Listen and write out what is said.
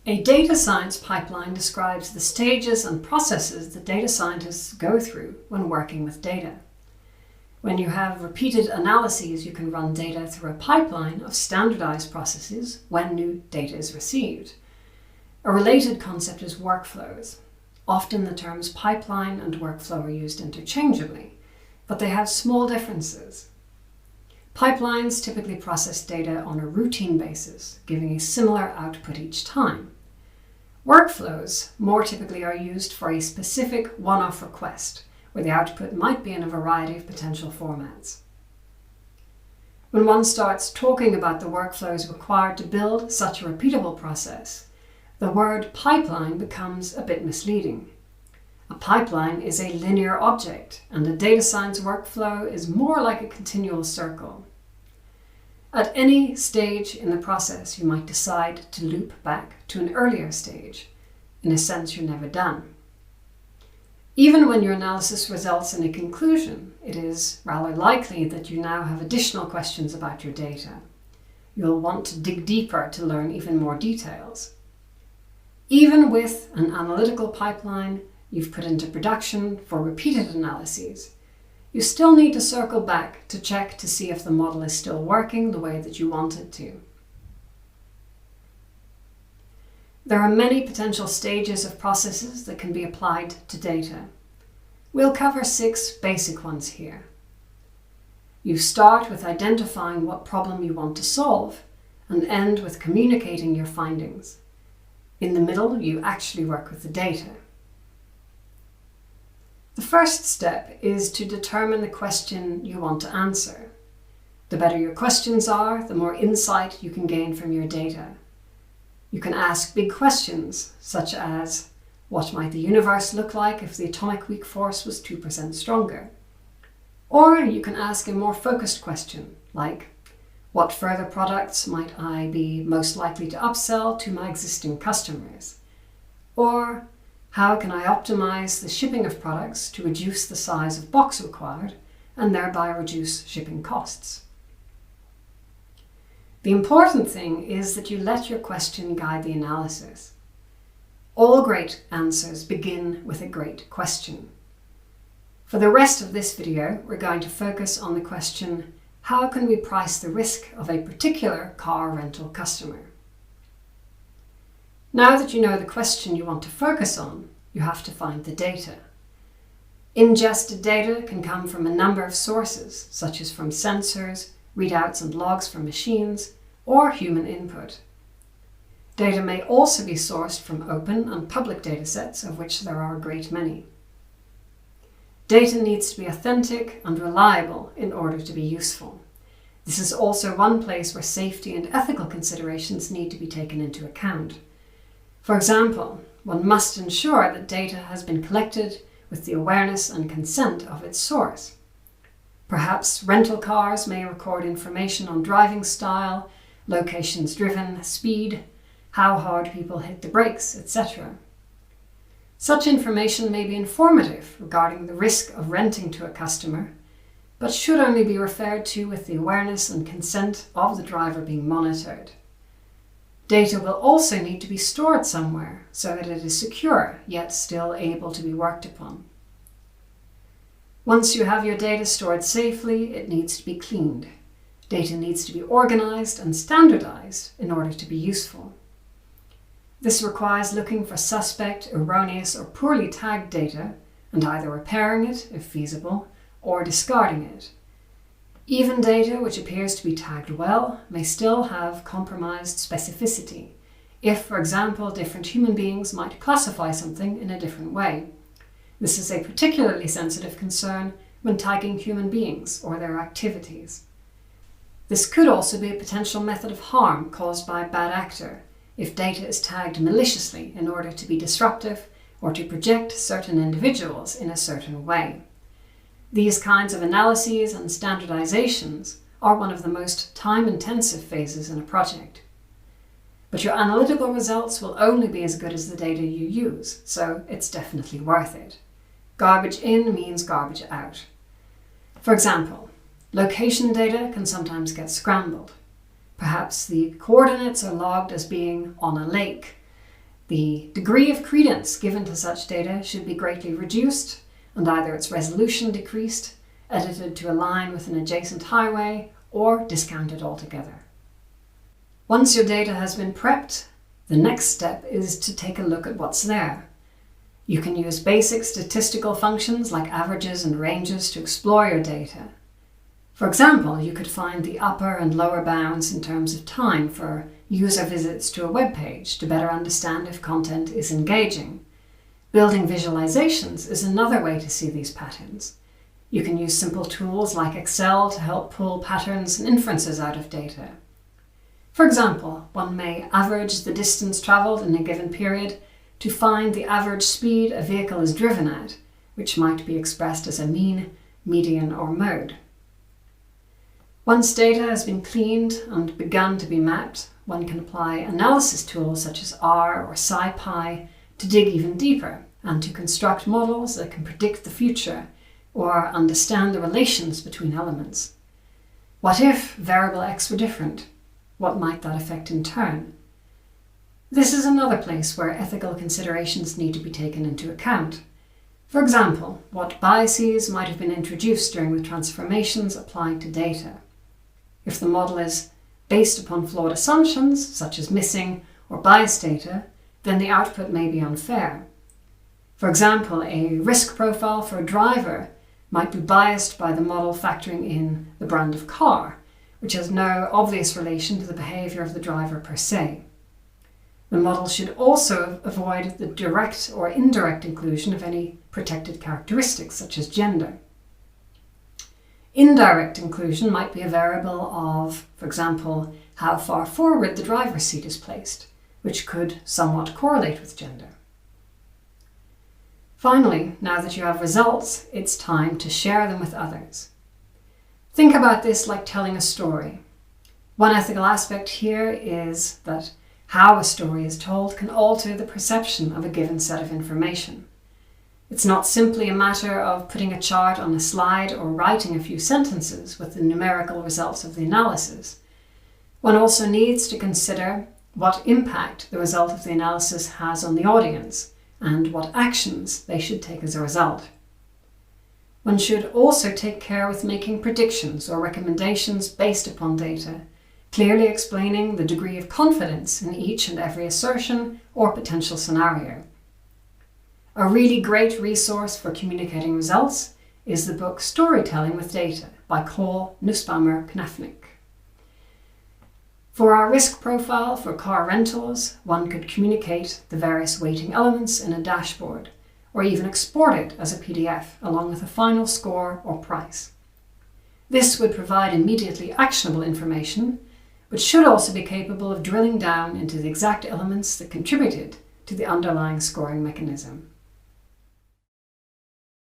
A data science pipeline describes the stages and processes that data scientists go through when working with data. When you have repeated analyses, you can run data through a pipeline of standardized processes when new data is received. A related concept is workflows. Often the terms pipeline and workflow are used interchangeably, but they have small differences. Pipelines typically process data on a routine basis, giving a similar output each time. Workflows more typically are used for a specific one-off request, where the output might be in a variety of potential formats. When one starts talking about the workflows required to build such a repeatable process, the word pipeline becomes a bit misleading. A pipeline is a linear object, and a data science workflow is more like a continual circle. At any stage in the process, you might decide to loop back to an earlier stage. In a sense, you're never done. Even when your analysis results in a conclusion, it is rather likely that you now have additional questions about your data. You'll want to dig deeper to learn even more details. Even with an analytical pipeline you've put into production for repeated analyses, you still need to circle back to check to see if the model is still working the way that you want it to. There are many potential stages of processes that can be applied to data. We'll cover 6 basic ones here. You start with identifying what problem you want to solve and end with communicating your findings. In the middle, you actually work with the data. The first step is to determine the question you want to answer. The better your questions are, the more insight you can gain from your data. You can ask big questions, such as, what might the universe look like if the atomic weak force was 2% stronger? Or you can ask a more focused question, like, what further products might I be most likely to upsell to my existing customers? Or, how can I optimize the shipping of products to reduce the size of box required and thereby reduce shipping costs? The important thing is that you let your question guide the analysis. All great answers begin with a great question. For the rest of this video, we're going to focus on the question, how can we price the risk of a particular car rental customer? Now that you know the question you want to focus on, you have to find the data. Ingested data can come from a number of sources, such as from sensors, readouts and logs from machines, or human input. Data may also be sourced from open and public datasets, of which there are a great many. Data needs to be authentic and reliable in order to be useful. This is also one place where safety and ethical considerations need to be taken into account. For example, one must ensure that data has been collected with the awareness and consent of its source. Perhaps rental cars may record information on driving style, locations driven, speed, how hard people hit the brakes, etc. Such information may be informative regarding the risk of renting to a customer, but should only be referred to with the awareness and consent of the driver being monitored. Data will also need to be stored somewhere so that it is secure, yet still able to be worked upon. Once you have your data stored safely, it needs to be cleaned. Data needs to be organized and standardized in order to be useful. This requires looking for suspect, erroneous, or poorly tagged data and either repairing it, if feasible, or discarding it. Even data which appears to be tagged well may still have compromised specificity, if, for example, different human beings might classify something in a different way. This is a particularly sensitive concern when tagging human beings or their activities. This could also be a potential method of harm caused by a bad actor, if data is tagged maliciously in order to be disruptive or to project certain individuals in a certain way. These kinds of analyses and standardizations are one of the most time-intensive phases in a project. But your analytical results will only be as good as the data you use, so it's definitely worth it. Garbage in means garbage out. For example, location data can sometimes get scrambled. Perhaps the coordinates are logged as being on a lake, The degree of credence given to such data should be greatly reduced and either its resolution decreased, edited to align with an adjacent highway, or discounted altogether. Once your data has been prepped, the next step is to take a look at what's there. You can use basic statistical functions like averages and ranges to explore your data. For example, you could find the upper and lower bounds in terms of time for user visits to a web page to better understand if content is engaging. Building visualizations is another way to see these patterns. You can use simple tools like Excel to help pull patterns and inferences out of data. For example, one may average the distance traveled in a given period to find the average speed a vehicle is driven at, which might be expressed as a mean, median, or mode. Once data has been cleaned and begun to be mapped, one can apply analysis tools such as R or SciPy to dig even deeper and to construct models that can predict the future or understand the relations between elements. What if variable X were different? What might that affect in turn? This is another place where ethical considerations need to be taken into account. For example, what biases might have been introduced during the transformations applied to data. If the model is based upon flawed assumptions, such as missing or biased data, then the output may be unfair. For example, a risk profile for a driver might be biased by the model factoring in the brand of car, which has no obvious relation to the behavior of the driver per se. The model should also avoid the direct or indirect inclusion of any protected characteristics, such as gender. Indirect inclusion might be a variable of, for example, how far forward the driver's seat is placed, which could somewhat correlate with gender. Finally, now that you have results, it's time to share them with others. Think about this like telling a story. One ethical aspect here is that how a story is told can alter the perception of a given set of information. It's not simply a matter of putting a chart on a slide or writing a few sentences with the numerical results of the analysis. One also needs to consider what impact the result of the analysis has on the audience and what actions they should take as a result. One should also take care with making predictions or recommendations based upon data, clearly explaining the degree of confidence in each and every assertion or potential scenario. A really great resource for communicating results is the book Storytelling with Data by Cole Nussbaumer-Knafnick. For our risk profile for car rentals, one could communicate the various weighting elements in a dashboard, or even export it as a PDF along with a final score or price. This would provide immediately actionable information, but should also be capable of drilling down into the exact elements that contributed to the underlying scoring mechanism.